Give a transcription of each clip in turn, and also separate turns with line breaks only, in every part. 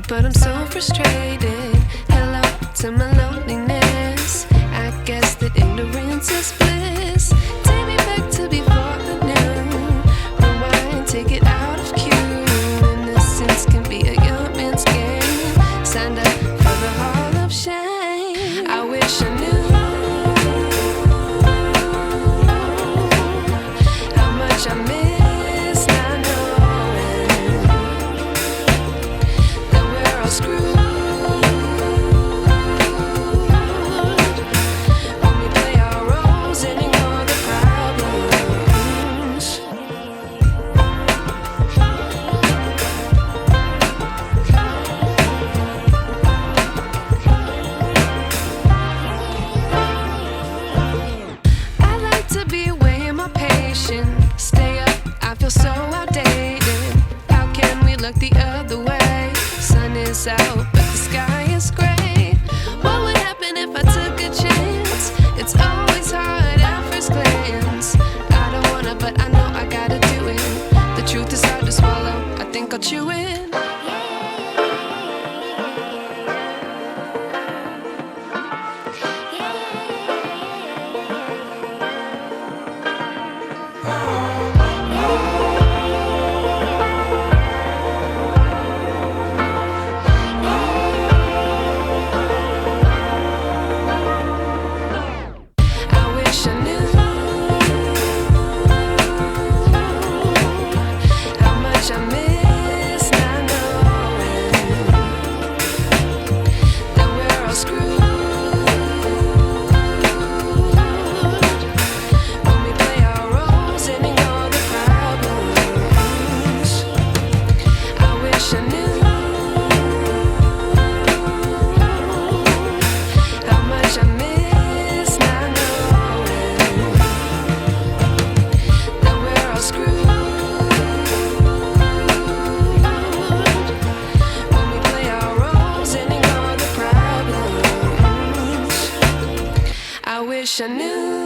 but I'm so frustrated. Hello to my loneliness. I guess that ignorance is bliss. Take me back to before the new. Rewind, take it out of cue. Innocence can be a young man's game. Signed up for the hall of shame. I wish I knew how much I miss. Stay up, I feel so outdated. How can we look the other way? Sun is out, but the sky is gray. What would happen if I took a chance? It's always hard at first glance. I don't wanna, but I know I gotta do it. truth is hard to swallow. I think I'll chew it. I knew.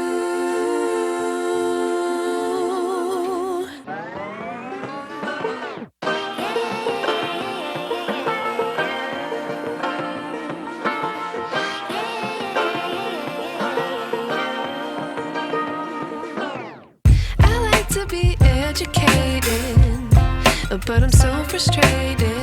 I like to be educated, but I'm so frustrated.